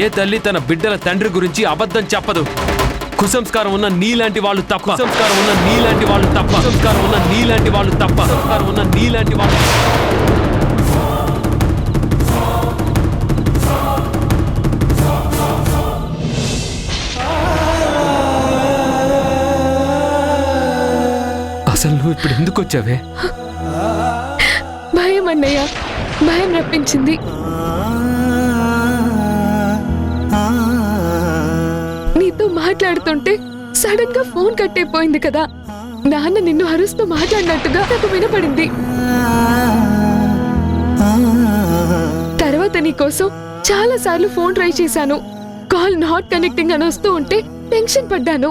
ఏ తల్లి తన బిడ్డల తండ్రి గురించి అబద్ధం చెప్పదు. కుసంస్కారం ఉన్న నీలాంటి వాళ్ళు తప్ప. కుసంస్కారం ఉన్న నీలాంటి వాళ్ళు తప్ప. కుసంస్కారం ఉన్న నీలాంటి వాళ్ళు తప్ప. కుసంస్కారం ఉన్న నీలాంటి వాళ్ళు. అసలు నువ్వు ఇప్పుడు ఎందుకు వచ్చావే? భయం అన్నయ్య, భయం రప్పించింది. నీతో మాట్లాడుతుంటే సడన్ గా ఫోన్ కట్ అయిపోయింది కదా. నాన్న నిన్ను అరుస్తూ మాట్లాడినట్టుగా నాకు వినపడింది. తర్వాత నీకోసం చాలా సార్లు ఫోన్ ట్రై చేశాను. కాల్ నాట్ కనెక్టింగ్ అని వస్తూ ఉంటే టెన్షన్ పడ్డాను.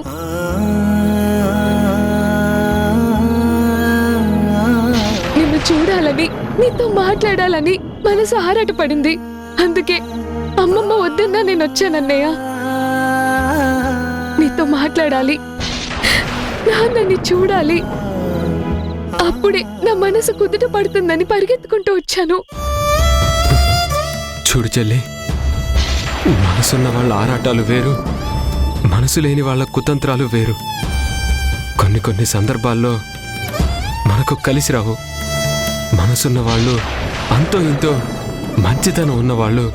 నిన్ను చూడాలని, నీతో మాట్లాడాలని మనసు ఆరాటపడింది. అందుకే అమ్మమ్మ వద్దన్నా నేను వచ్చానన్నయ్య. నీతో మాట్లాడాలి, నాన్నని చూడాలి. అప్పుడే నా మనసు కుదుట పడుతుందని పరిగెత్తుకుంటూ వచ్చాను. చూడు చెల్లి, మనసున్న వాళ్ళ ఆరాటాలు వేరు, మనసు లేని వాళ్ళ కుతంత్రాలు వేరు. కొన్ని సందర్భాల్లో మనకు కలిసి రావు. మనసున్న వాళ్ళు, అంతో ఇంతో మంచితనం ఉన్నవాళ్ళు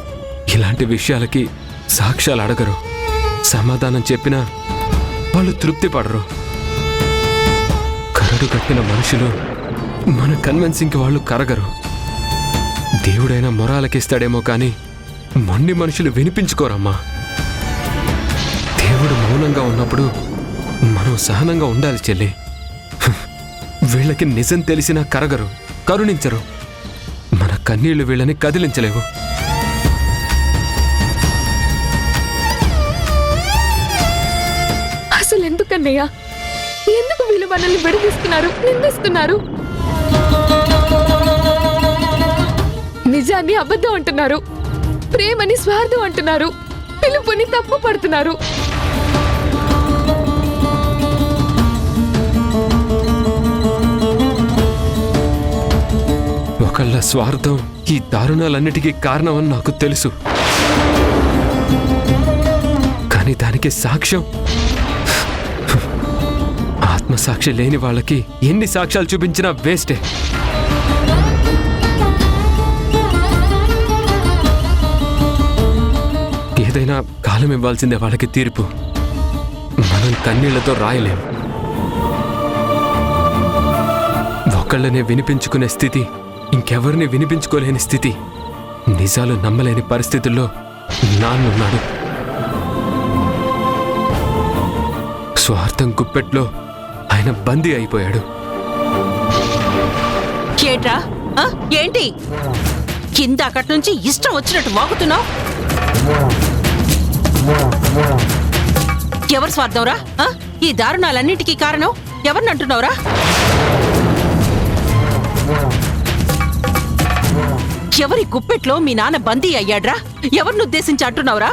ఇలాంటి విషయాలకి సాక్ష్యాలు అడగరు. సమాధానం చెప్పినా వాళ్ళు తృప్తి పడరు. కరడు కట్టిన మనుషులు మన కన్విన్సింగ్కి వాళ్ళు కరగరు. దేవుడైనా మొరాలకిస్తాడేమో కానీ మొండి మనుషులు వినిపించుకోరమ్మా. దేవుడు మౌనంగా ఉన్నప్పుడు మనం సహనంగా ఉండాలి చెల్లి. వీళ్ళకి నిజం తెలిసినా కరగరు, కరుణించరు. మన కన్నీళ్లు వీళ్ళని కదిలించలేవు. అసలు ఎందుకన్నయ్య, ఎందుకు వీళ్ళు మనల్ని విడదీస్తున్నారు, నిందిస్తున్నారు? నిజాన్ని అబద్ధం అంటున్నారు, ప్రేమని స్వార్థం అంటున్నారు, పిలుపుని తప్పు పడుతున్నారు. ఒకళ్ళ స్వార్థం ఈ దారుణాలన్నిటికీ కారణమని నాకు తెలుసు. కానీ దానికి సాక్ష్యం ఆత్మసాక్షి లేని వాళ్ళకి ఎన్ని సాక్ష్యాలు చూపించినా వేస్టే. ఏదైనా కాలం ఇవ్వాల్సిందే వాళ్ళకి తీర్పు. మనం కన్నీళ్లతో రాయలేం. ఒకళ్ళనే వినిపించుకునే స్థితి, ఇంకెవరిని వినిపించుకోలేని స్థితి, నిజాలు నమ్మలేని పరిస్థితుల్లో నాన్నున్నాడు. స్వార్థం గుప్పెట్లో ఆయన బందీ అయిపోయాడు. ఏట్రా ఏంటి కింద అక్కడి నుంచి ఇష్టం వచ్చినట్టు వాగుతున్నావు? ఎవరు స్వార్థంరా? ఈ దారుణాలన్నింటికీ కారణం ఎవరినంటున్నావురా? ఎవరి గుప్పెట్లో మీ నాన్న బందీ అయ్యాడ్రా? ఎవరిని ఉద్దేశించి అంటున్నావురా?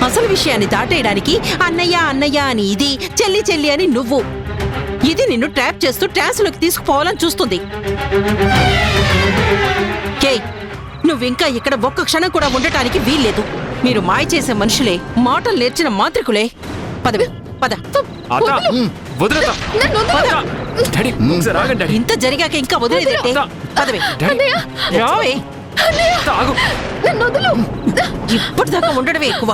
అసలు విషయాన్ని దాటేయడానికి అన్నయ్య అన్నయ్య అని ఇది, చెల్లి చెల్లి అని నువ్వు. ఇది నిన్ను ట్రాప్ చేస్తూ ట్రాన్స్లోకి తీసుకుపోవాలని చూస్తుంది. నువ్వింకా ఇక్కడ ఒక్క క్షణం కూడా ఉండటానికి వీల్లేదు. మీరు మాయ చేసే మనుషులే, మాటలు నేర్చిన మాంత్రికులే. పదవి పద. ఇంత జరిగాక ఇంకా వదిలేదంటే పదవి. ఇప్పటిదాకా ఉండడమే ఎక్కువ.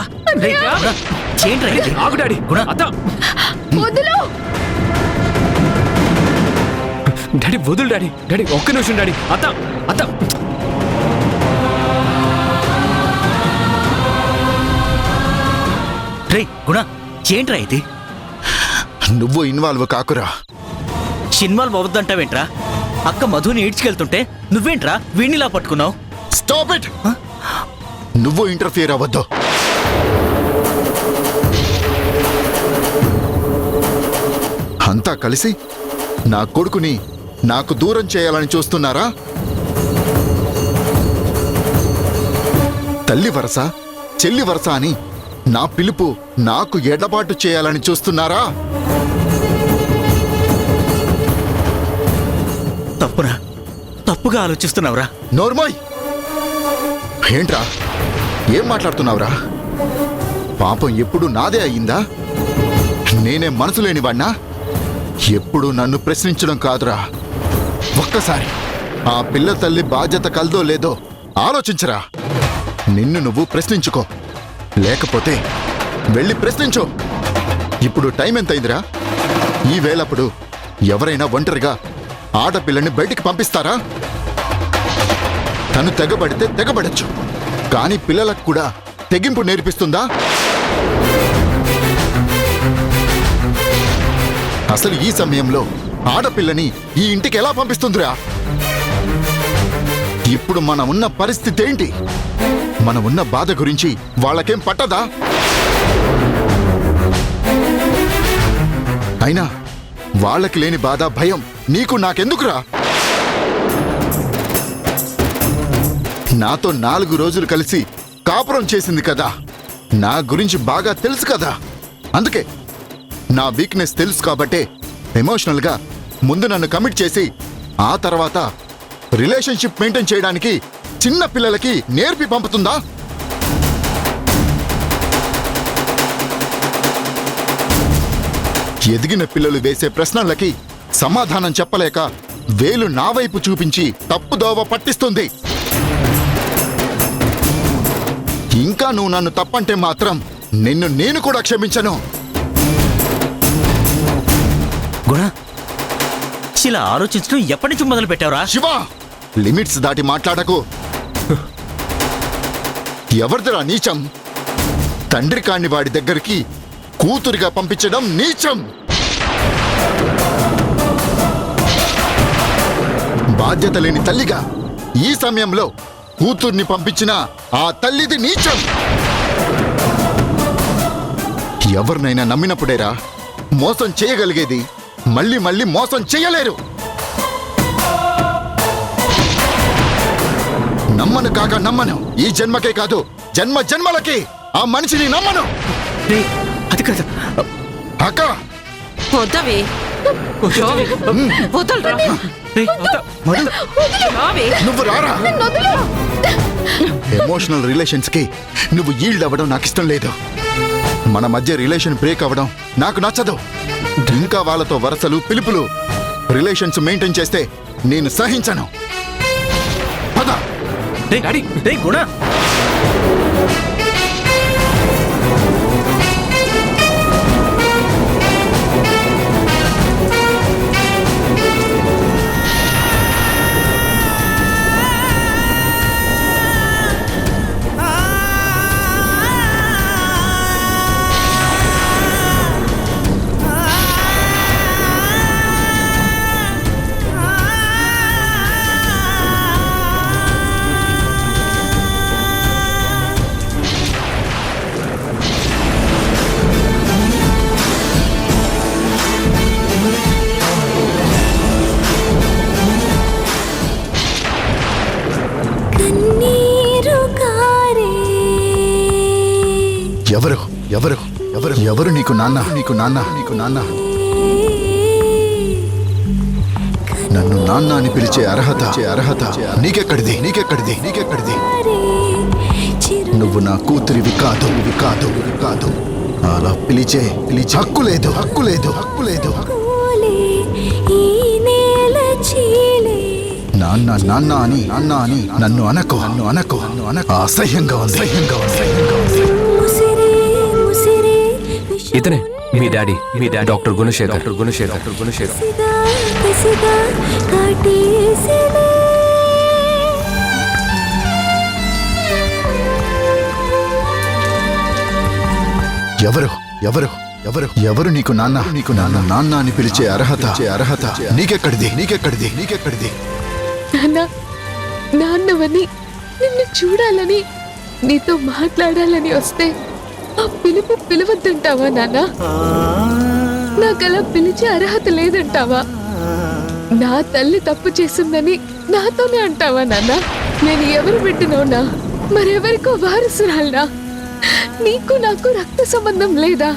డాడీ వదులు డాడీ. డాడీ ఒక్క నిమిషం డాడీ. అత్త అత్త రే గుణ, ఏంట్రా ఇది? నువ్వు ఇన్వాల్వ్ కాకురా. ఇన్వాల్వ్ అవద్దంటావేంట్రా? అక్క మధుని ఈడ్చుకెళ్తుంటే నువ్వేంట్రా వీణిలా పట్టుకున్నావు? Stop it. నువ్వు ఇంటర్ఫియర్ అవ్వద్దు. అంతా కలిసి నా కొడుకుని నాకు దూరం చేయాలని చూస్తున్నారా? తల్లి వరస, చెల్లి వరస అని నా పిలుపు నాకు ఎడబాటు చేయాలని చూస్తున్నారా? తప్పుగా ఆలోచిస్తున్నావురా. నోర్మోయ్, ఏంట్రా ఏం మాట్లాడుతున్నావురా? పాపం ఎప్పుడు నాదే అయ్యిందా? నేనే మనసు లేనివాణ్ణా? ఎప్పుడు నన్ను ప్రశ్నించడం కాదురా, ఒక్కసారి ఆ పిల్ల తల్లి బాధ్యత కలదో లేదో ఆలోచించరా. నిన్ను నువ్వు ప్రశ్నించుకో, లేకపోతే వెళ్ళి ప్రశ్నించు. ఇప్పుడు టైం ఎంతైందిరా? ఈ వేళప్పుడు ఎవరైనా ఒంటరిగా ఆడపిల్లని బయటికి పంపిస్తారా? తను తెగబడితే తెగబడచ్చు, కానీ పిల్లలకు కూడా తెగింపు నేర్పిస్తుందా? అసలు ఈ సమయంలో ఆడపిల్లని ఈ ఇంటికి ఎలా పంపిస్తుందిరా? ఇప్పుడు మనం ఉన్న పరిస్థితి ఏంటి? మనం ఉన్న బాధ గురించి వాళ్ళకేం పట్టదా? అయినా వాళ్ళకి లేని బాధ భయం నీకు నాకెందుకురా? నాతో 4 రోజులు కలిసి కాపురం చేసింది కదా, నా గురించి బాగా తెలుసు కదా. అందుకే నా వీక్నెస్ తెలుసు కాబట్టే ఎమోషనల్గా ముందు నన్ను కమిట్ చేసి ఆ తర్వాత రిలేషన్షిప్ మెయింటైన్ చేయడానికి చిన్న పిల్లలకి నేర్పి పంపుతుందా? ఎదిగిన పిల్లలు వేసే ప్రశ్నలకి సమాధానం చెప్పలేక వేలు నా వైపు చూపించి తప్పుదోవ పట్టిస్తుంది. ఇంకా నువ్వు నన్ను తప్పంటే మాత్రం నిన్ను నేను కూడా క్షమించను. గుణ, ఇలా ఆలోచించడం ఎప్పటి నుంచి మొదలు పెట్టావురా? శివ, లిమిట్స్ దాటి మాట్లాడకు. ఎవరిదిరా నీచం? తండ్రి కాని వాడి దగ్గరికి కూతురిగా పంపించడం నీచం. బాధ్యత లేని తల్లిగా ఈ సమయంలో కూతుర్ని పంపించిన ఆ తల్లిది నీచం. ఎవరినైనా నమ్మినప్పుడేరా మోసం చేయగలిగేది. మళ్ళీ మళ్ళీ మోసం చేయలేరు. నమ్మను కాక నమ్మను. ఈ జన్మకే కాదు, జన్మ జన్మలకి ఆ మనిషిని నమ్మను. రేయ్, అది కాదు. అక్క, వద్దవే, వదలరా. రేయ్, మధు, రావే. నువ్వు రారా. ఎమోషనల్ రిలేషన్స్ కి నువ్వు ఈల్డ్ అవ్వడం నాకు ఇష్టం లేదు. మన మధ్య రిలేషన్ బ్రేక్ అవ్వడం నాకు నచ్చదు. ఇంకా వాళ్ళతో వరసలు పిలుపులు రిలేషన్స్ మెయింటైన్ చేస్తే నేను సహించను. పద. రేయ్, డాడీ, రేయ్ గుణ. ఎవరు ఎవరు ఎవరు ఎవరు నీకు నాన్న? నీకు నాన్న? నీకు నాన్న? నన్ను నాన్న అని పిలిచే అర్హత నీకెక్కడిది? నీకెక్కడిది? నీకెక్కడిది? నువ్వు నా కూతురివి కాదు, ఇవి కాదు, ఇవి కాదు. అలా పిలిచే హక్కు లేదు, హక్కు లేదు, హక్కు లేదు. నాన్న నాన్న అని నన్ను అనకు, నన్ను అనకు, నన్ను అనకు. అసహ్యంగా ఉంది, అసహ్యంగా ఉంది, అసహ్యంగా ఉంది. ఇతనే మీ డాడీ డాక్టర్ గుణశేఖర్. ఎవరు ఎవరు ఎవరు ఎవరు నీకు నాన్న? నీకు నాన్న నాన్న అని పిలిచే అర్హత నీకెక్కడిది? నీకెక్కడిది? నీకెక్కడిది? నాన్న, నాన్నవని నిన్ను చూడాలని నీతో మాట్లాడాలని వస్తే ఆ పిలుపు పిలవద్దంటావా నాన్న? నాకలా పిలిచే అర్హత లేదంటావా? నా తల్లి తప్పు చేసిందని నాతోనే అంటావా నాన్న? నేను ఎవరు పెట్టినోనా? మరెవరికో వారసురాలనా? నీకు నాకు రక్త సంబంధం లేదా?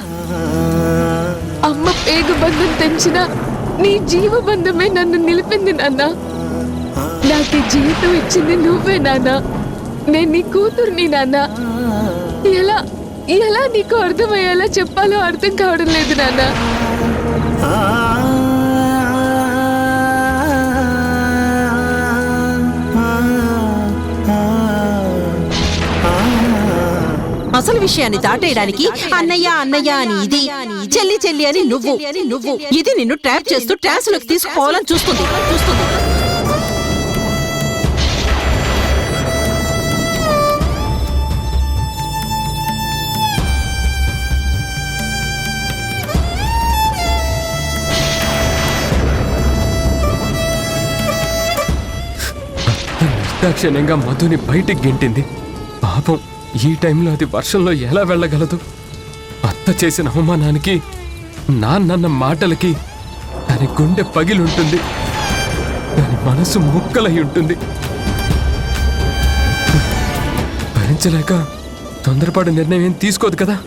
అమ్మ పేగు బంధం తెంచిన నీ జీవబంధమే నన్ను నిలిపింది నాన్న. నా నాకు ఈ జీవితం ఇచ్చింది నువ్వే నాన్న. నేను నీ కూతుర్ని నాన్న. ఎలా ఎలా నీకు అర్థమయ్యేలా చెప్పాలో అర్థం కావడం లేదు నాన్న. అసలు విషయాన్ని దాటేయడానికి అన్నయ్య అన్నయ్య అని ఇది, చెల్లి చెల్లి అని నువ్వు. ఇది నిన్ను ట్రాప్ చేస్తూ ట్రాన్స్ లోకి తీసుకుపోవాలని చూస్తుంది. నిర్దాక్షిణ్యంగా మధుని బయటికి గెంటింది. పాపం ఈ టైంలో అది వర్షంలో ఎలా వెళ్ళగలదు? అత్త చేసిన అవమానానికి, నాన్నన్న మాటలకి దాని గుండె పగిలుంటుంది, దాని మనసు ముక్కలై ఉంటుంది. భరించలేక తొందరపాటు నిర్ణయం ఏం తీసుకోదు కదా.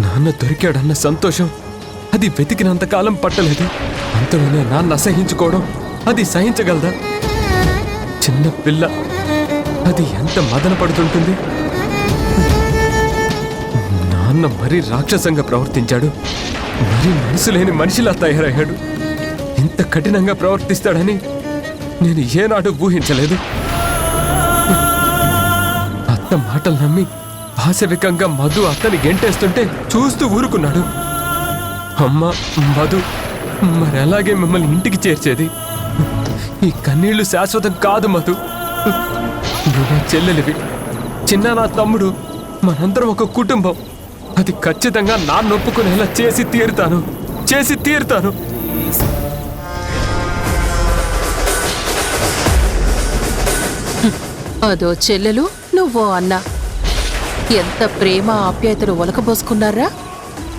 నాన్న దొరికాడన్న సంతోషం అది వెతికినంతకాలం పట్టలేదు. అంతలోనే నాన్న అసహించుకోవడం అది సహించగలదా? చిన్న పిల్ల అది ఎంత మదన పడుతుంటుంది. నాన్న మరీ రాక్షసంగా ప్రవర్తించాడు, మరీ మనసు లేని మనిషిలా తయారయ్యాడు. ఇంత కఠినంగా ప్రవర్తిస్తాడని నేను ఏనాడు ఊహించలేదు. అత్త మాటలు నమ్మి ఆశవికంగా మధు అత్తని గెంటేస్తుంటే చూస్తూ ఊరుకున్నాడు. అమ్మ మధు, మరి అలాగే మిమ్మల్ని ఇంటికి చేర్చేది? ఈ కన్నీళ్లు శాశ్వతం కాదు మధు. నువ్వు నా చెల్లెలివి, చిన్న నా తమ్ముడు, మనందరం ఒక కుటుంబం. అది ఖచ్చితంగా నా నొప్పుకునేలా చేసి తీరుతాను. అదో చెల్లెలు, నువ్వో అన్న, ఎంత ప్రేమ ఆప్యాయతలు ఒలకబోసుకున్నారా?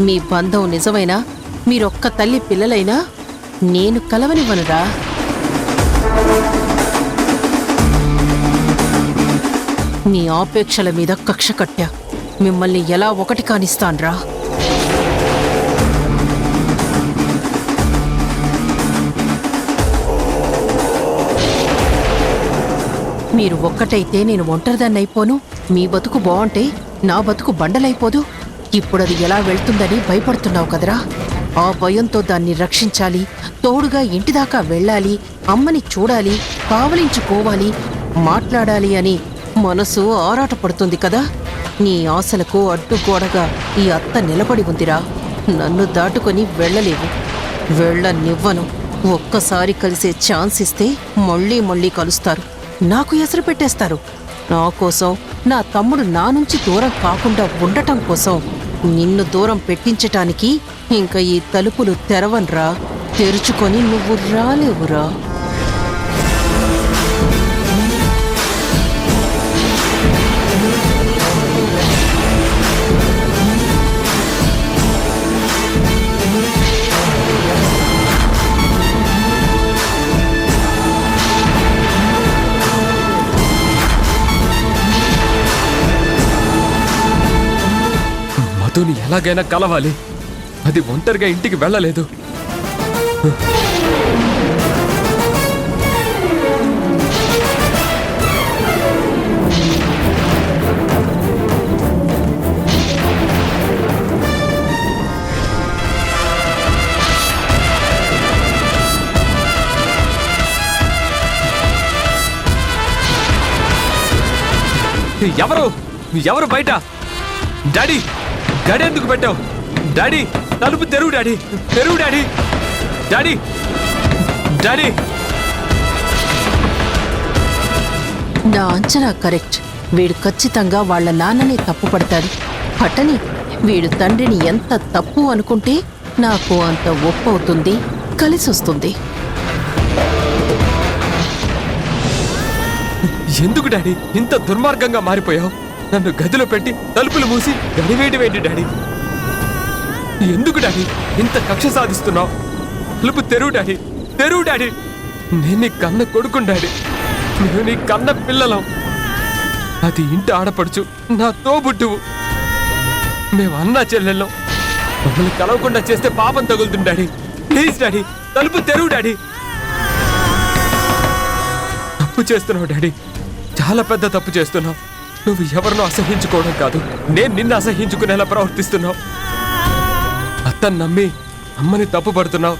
మీ బంధం నిజమైనా, మీరొక్క తల్లి పిల్లలైనా నేను కలవనివ్వనురా. మీ ఆపేక్షల మీద కక్ష కట్టా, మిమ్మల్ని ఎలా ఒకటి కానిస్తాన్రా? మీరు ఒక్కటైతే నేను ఒంటరిదాన్ని అయిపోను, మీ బతుకు బాగుంటే నా బతుకు బండలైపోదు. ఇప్పుడది ఎలా వెళ్తుందని భయపడుతున్నావు కదరా? ఆ భయంతో దాన్ని రక్షించాలి, తోడుగా ఇంటిదాకా వెళ్ళాలి, అమ్మని చూడాలి, కావలించుకోవాలి, మాట్లాడాలి అని మనసు ఆరాటపడుతుంది కదా. నీ ఆశలకు అడ్డుగోడగా ఈ అత్త నిలబడి ఉందిరా. నన్ను దాటుకొని వెళ్ళలేవు, వెళ్ళనివ్వను. ఒక్కసారి కలిసే ఛాన్స్ ఇస్తే మళ్ళీ మళ్ళీ కలుస్తారు, నాకు ఎసరు పెట్టేస్తారు. నా కోసం, నా తమ్ముడు నా నుంచి దూరం కాకుండా ఉండటం కోసం నిన్ను దూరం పెట్టించటానికి ఇంకా ఈ తలుపులు తెరవన్రా. తెరుచుకొని నువ్వు రాలేవురా. మధుని ఎలాగైనా కలవాలి. అది ఒంటరిగా ఇంటికి వెళ్ళలేదు. ఎవరు బయట? డాడీ, డాడీ ఎందుకు పెట్టావు? డాడీ, తలుపు తెరువు డాడీ, తెరువు డాడీ, డాడీ, డాడీ. నా అంచనా కరెక్ట్. వీడు ఖచ్చితంగా వాళ్ళ నాన్ననే తప్పు పడతాడు. పట్టని, వీడు తండ్రిని ఎంత తప్పు అనుకుంటే నాకు అంత ఒప్పు అవుతుంది, కలిసొస్తుంది. ఎందుకు డాడీ ఇంత దుర్మార్గంగా మారిపోయావు? నన్ను గదిలో పెట్టి తలుపులు మూసి గడివేయడం డాడీ? ఎందుకు డాడీ ఇంత కక్ష సాధిస్తున్నావు? తలుపు తెరువు డాడీ, తెరువు డాడీ. నేను నీ కన్న కొడుకుని డాడీ, నేను నీ కన్న పిల్లలం. అది ఇంటి ఆడపడుచు, నా తోబుట్టువు. మేము అన్నా చెల్లెళ్ళం. మమ్మల్ని కలవకుండా చేస్తే పాపం తగులుతుంది డాడీ. ప్లీజ్ డాడీ, తలుపు తెరువు డాడీ. తప్పు చేస్తున్నావు డాడీ, చాలా పెద్ద తప్పు చేస్తున్నావు. నువ్వు ఎవరినో అసహించుకోవడం కాదు, నేను నిన్ను అసహించుకునేలా ప్రవర్తిస్తున్నావు. అత్తను నమ్మి అమ్మని తప్పు పడుతున్నావు.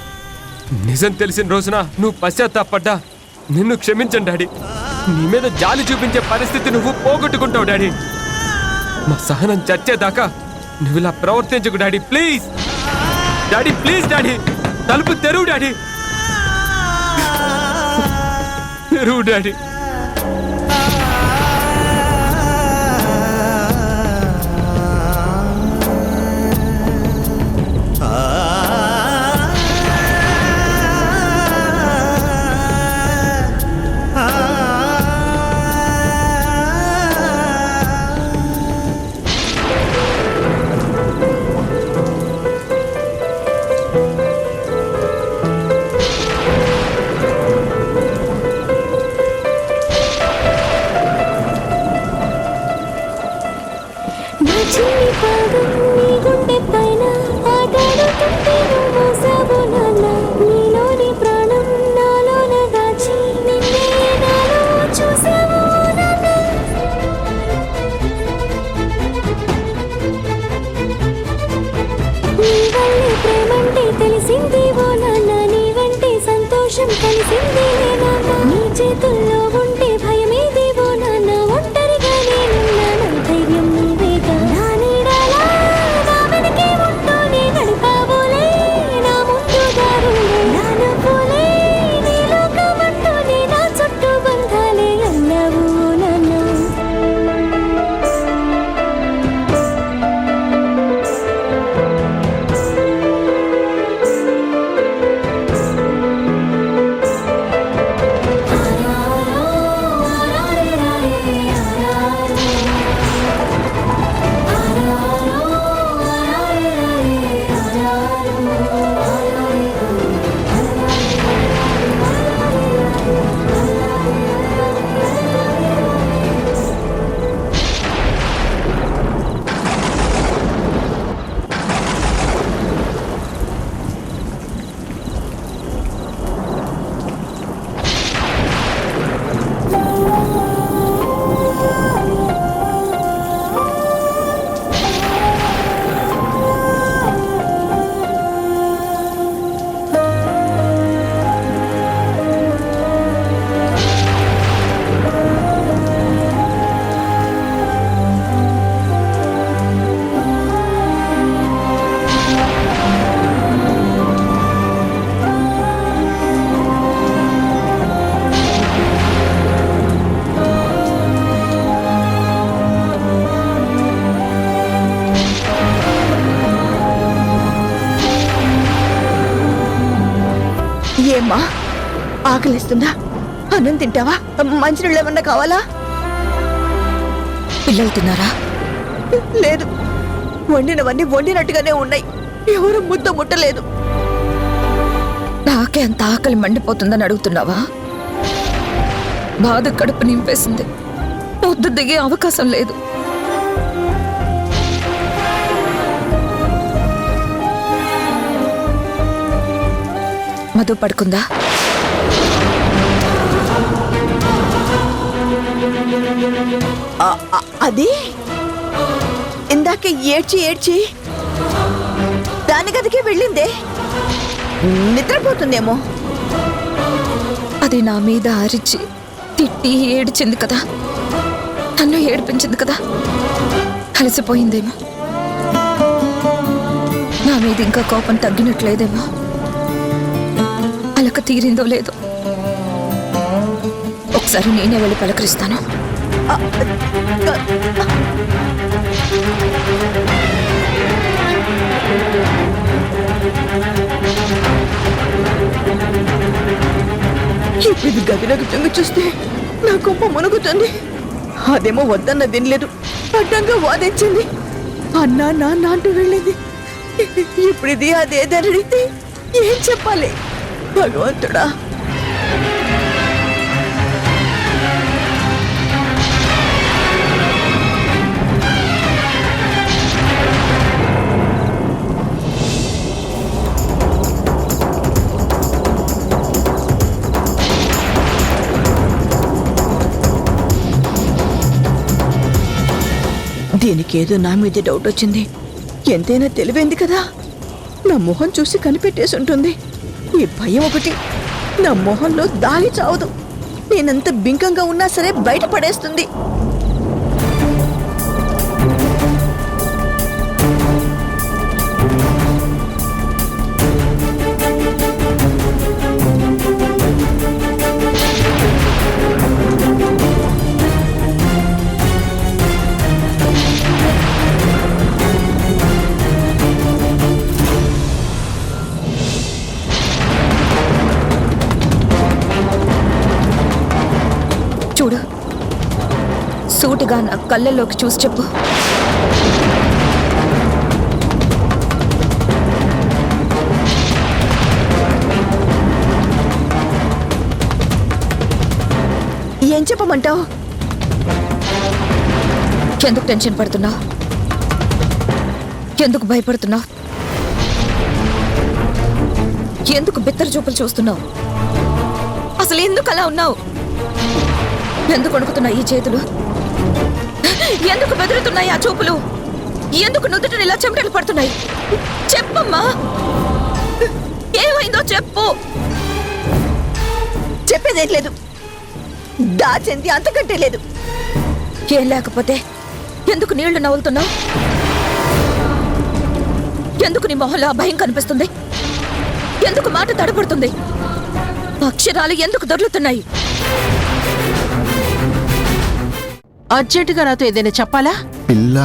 నిజం తెలిసిన రోజున నువ్వు పశ్చాత్తాపడ్డా నిన్ను క్షమించండి డాడీ. నీ మీద జాలి చూపించే పరిస్థితి నువ్వు పోగొట్టుకుంటావు డాడీ. మా సహనం చచ్చేదాకా నువ్వు ఇలా ప్రవర్తించకు daddy. Please daddy, please daddy, తలుపు తెరువు డాడీ, తెరువు డాడీ. నీ చేతుల్లో ఉంటే భయమేదేవో నాన్న, ఒంటరిగా నేనున్నాను, ధైర్యం నీవేగా. నా నీడలా నా వెనకే ఉంటూనే నడిపావులే నా ముందు దారులే, నా నవ్వులే నీ లోకమంటూనే నా చుట్టూ బంధాలే అన్నావు నాన్న. ఏమ్మా, ఆకలిస్తుందా? అన్నం తింటావా? మంచినీళ్ళు ఏమన్నా కావాలా? పిల్లలు తిన్నారా? లేదు, వండినవన్నీ వండినట్టుగానే ఉన్నాయి. ఎవరు ముద్ద ముట్టలేదు. నాకే అంత ఆకలి మండిపోతుందని అడుగుతున్నావా? బాధ కడుపు నింపేసింది, పొద్దు దిగే అవకాశం లేదు. మధు పడుకుందా? అది ఇందాక ఏడ్చి ఏడ్చి దాని గదికి వెళ్ళిందే, నిద్రపోతుందేమో. అది నా మీద అరిచి తిట్టి ఏడ్చింది కదా, నన్ను ఏడిపించింది కదా, అలసిపోయిందేమో. నా మీద ఇంకా కోపం తగ్గినట్లేదేమో, అలక తీరిందో లేదో. ఒకసారి నేనే వెళ్ళి పలకరిస్తాను. ఇప్పుడు గదిలోకి తొంగి చూస్తే నా కొంప మునుగుతుంది. అదేమో వద్దన్న వినలేదు, అడ్డంగా వాదించింది. అన్నా నాన్న అంటూ వెళ్ళింది. ఇప్పుడు ఇది అదేదని అడిగితే ఏం చెప్పాలి? భగవంతుడా. దీనికేదో నా మీద డౌట్ వచ్చింది. ఎంతైనా తెలివైంది కదా, నా మొహం చూసి కనిపెట్టేసి ఉంటుంది. ఈ భయం ఒకటి నా మొహంలో దాగి చావదు. నేనంత బింకంగా ఉన్నా సరే బయట పడేస్తుంది. చూడు, సూటిగా నా కళ్ళల్లోకి చూసి చెప్పు. ఏం చెప్పమంటావు? ఎందుకు టెన్షన్ పడుతున్నావు? ఎందుకు భయపడుతున్నావు? ఎందుకు బిత్తర చూపులు చూస్తున్నావు? అసలు ఎందుకు అలా ఉన్నావు? ఎందుకు వణుకుతున్నాయి ఈ చేతులు? ఎందుకు బెదురుతున్నాయి ఆ చూపులు? ఎందుకు నుదుటిని ఇలా చెమటలు పడుతున్నాయి? చెప్పమ్మా, ఏమైందో చెప్పు. చెప్పేదేం లేదు, దాచింది అంతకంటే లేదు. ఏం లేకపోతే ఎందుకు నీళ్లు నవ్వులుతున్నావు? ఎందుకు నీ మొహంలో ఆ భయం కనిపిస్తుంది? ఎందుకు మాట తడబడుతుంది? అక్షరాలు ఎందుకు దొర్లుతున్నాయి? అర్జెంటుగా నాతో ఏదైనా చెప్పాలా? పిల్ల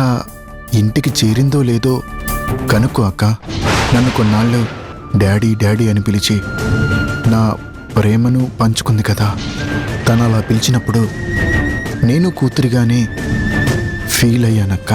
ఇంటికి చేరిందో లేదో కనుక్కో అక్క. నన్ను కొన్నాళ్ళు డాడీ డాడీ అని పిలిచి నా ప్రేమను పంచుకుంది కదా. తను అలా పిలిచినప్పుడు నేను కూతురిగానే ఫీల్ అయ్యానక్క.